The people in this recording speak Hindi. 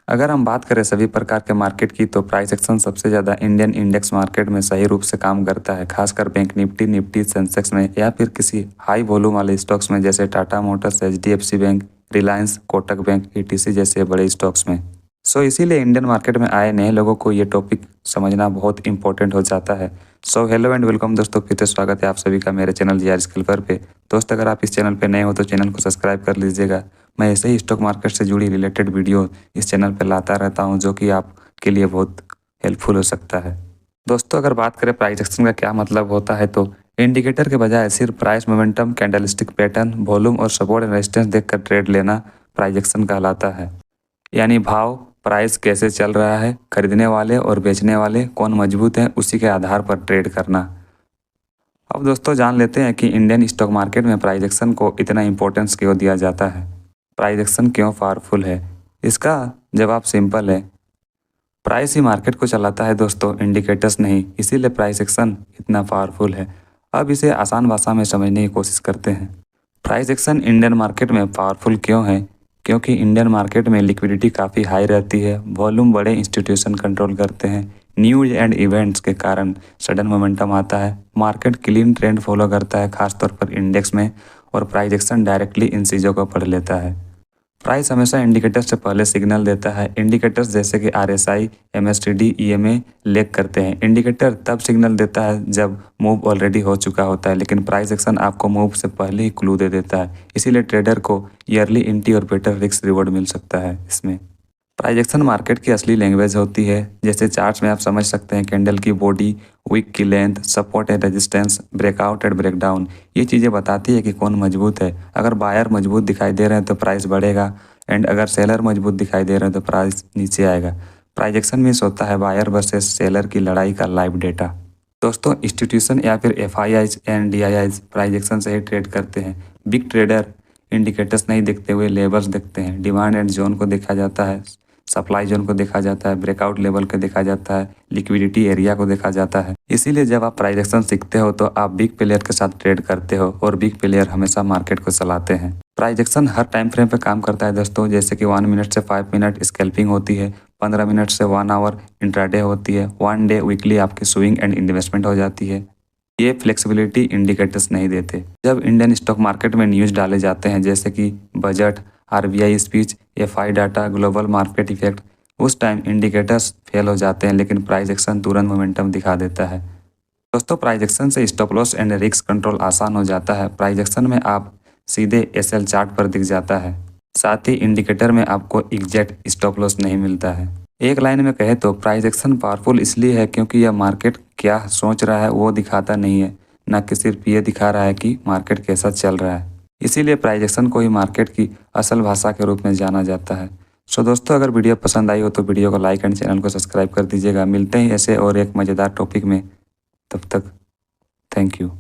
अगर हम बात करें सभी प्रकार के मार्केट की तो प्राइस एक्शन सबसे ज़्यादा इंडियन इंडेक्स मार्केट में सही रूप से काम करता है, खासकर बैंक निफ्टी सेंसेक्स में या फिर किसी हाई वॉल्यूम वाले स्टॉक्स में जैसे Tata Motors, HDFC bank, Reliance, Kotak bank, etc जैसे बड़े स्टॉक्स में। इसीलिए इंडियन मार्केट में आए नए लोगों को ये टॉपिक समझना बहुत इंपॉर्टेंट हो जाता है। हेलो एंड वेलकम दोस्तों, फिर से स्वागत है आप सभी का मेरे चैनल जीआर स्कैल्पर पे। दोस्त अगर आप इस चैनल पे नए हो तो चैनल को सब्सक्राइब कर लीजिएगा। मैं ऐसे ही स्टॉक मार्केट से जुड़ी रिलेटेड वीडियो इस चैनल पे लाता रहता हूँ जो कि आपके लिए बहुत हेल्पफुल हो सकता है। दोस्तों अगर बात करें प्राइस एक्शन का क्या मतलब होता है तो इंडिकेटर के बजाय सिर्फ price momentum, candlestick pattern, volume और सपोर्ट एंड रेजिस्टेंस देखकर ट्रेड लेना प्राइस एक्शन कहलाता है। यानी भाव, प्राइस कैसे चल रहा है, खरीदने वाले और बेचने वाले कौन मजबूत हैं, उसी के आधार पर ट्रेड करना। अब दोस्तों जान लेते हैं कि इंडियन स्टॉक मार्केट में प्राइस एक्शन को इतना इंपॉर्टेंस क्यों दिया जाता है, प्राइस एक्शन क्यों पावरफुल है। इसका जवाब सिंपल है, प्राइस ही मार्केट को चलाता है दोस्तों, इंडिकेटर्स नहीं। इसीलिए प्राइस एक्शन इतना पावरफुल है। अब इसे आसान भाषा में समझने की कोशिश करते हैं। प्राइस एक्शन इंडियन मार्केट में पावरफुल क्यों है? क्योंकि इंडियन मार्केट में लिक्विडिटी काफ़ी हाई रहती है, वॉल्यूम बड़े इंस्टीट्यूशन कंट्रोल करते हैं, न्यूज एंड इवेंट्स के कारण सडन मोमेंटम आता है, मार्केट क्लीन ट्रेंड फॉलो करता है खासतौर पर इंडेक्स में, और प्राइस एक्शन डायरेक्टली इन चीज़ों को पढ़ लेता है। प्राइस हमेशा इंडिकेटर से पहले सिग्नल देता है। इंडिकेटर्स जैसे कि आरएसआई, एमएसटीडी, ईएमए लैग करते हैं। इंडिकेटर तब सिग्नल देता है जब मूव ऑलरेडी हो चुका होता है, लेकिन प्राइस एक्शन आपको मूव से पहले ही क्लू दे देता है। इसीलिए ट्रेडर को ईयरली एंट्री और बेटर रिस्क रिवॉर्ड मिल सकता है इसमें। प्राइस एक्शन मार्केट की असली लैंग्वेज होती है। जैसे चार्ट्स में आप समझ सकते हैं, कैंडल की बॉडी, विक की length, support and resistance, breakout and breakdown, ये चीज़ें बताती है कि कौन मजबूत है। अगर बायर मजबूत दिखाई दे रहे हैं तो प्राइस बढ़ेगा, एंड अगर सेलर मजबूत दिखाई दे रहे हैं तो प्राइस नीचे आएगा। प्राइस एक्शन मीन्स होता है बायर वर्सेस सेलर की लड़ाई का लाइव डेटा। दोस्तों इंस्टीट्यूशन या फिर FIIs and DIIs price action से ही ट्रेड करते हैं। बिग ट्रेडर इंडिकेटर्स नहीं देखते हुए लेवल्स देखते हैं। डिमांड एंड जोन को देखा जाता है, सप्लाई जोन को देखा जाता है, ब्रेकआउट लेवल को देखा जाता है, लिक्विडिटी एरिया को देखा जाता है। इसीलिए जब आप प्राइस एक्शन सीखते हो तो आप बिग प्लेयर के साथ ट्रेड करते हो, और बिग प्लेयर हमेशा मार्केट को चलाते हैं। प्राइस एक्शन हर टाइम फ्रेम पे काम करता है दोस्तों, जैसे कि 1 मिनट से 5 मिनट स्कैल्पिंग होती है, 15 मिनट से 1 आवर इंट्राडे होती है, 1 डे वीकली आपकी स्विंग एंड इन्वेस्टमेंट हो जाती है। ये फ्लेक्सिबिलिटी इंडिकेटर्स नहीं देते। जब इंडियन स्टॉक मार्केट में न्यूज़ डाले जाते हैं जैसे कि budget, RBI speech, FI data, global market effect, उस टाइम इंडिकेटर्स फेल हो जाते हैं, लेकिन प्राइस एक्शन तुरंत मोमेंटम दिखा देता है। दोस्तों प्राइस एक्शन से stop loss and risk control आसान हो जाता है। प्राइस एक्शन में आप सीधे एसएल चार्ट पर दिख जाता है, साथ ही इंडिकेटर में आपको एग्जैक्ट स्टॉप लॉस नहीं मिलता है। एक लाइन में कहे तो प्राइस एक्शन पावरफुल इसलिए है क्योंकि यह मार्केट क्या सोच रहा है वो दिखाता नहीं है, न कि सिर्फ ये दिखा रहा है कि मार्केट कैसा चल रहा है। इसीलिए प्राइस एक्शन को ही मार्केट की असल भाषा के रूप में जाना जाता है। दोस्तों अगर वीडियो पसंद आई हो तो वीडियो को लाइक एंड चैनल को सब्सक्राइब कर दीजिएगा। मिलते हैं ऐसे और एक मज़ेदार टॉपिक में, तब तक थैंक यू।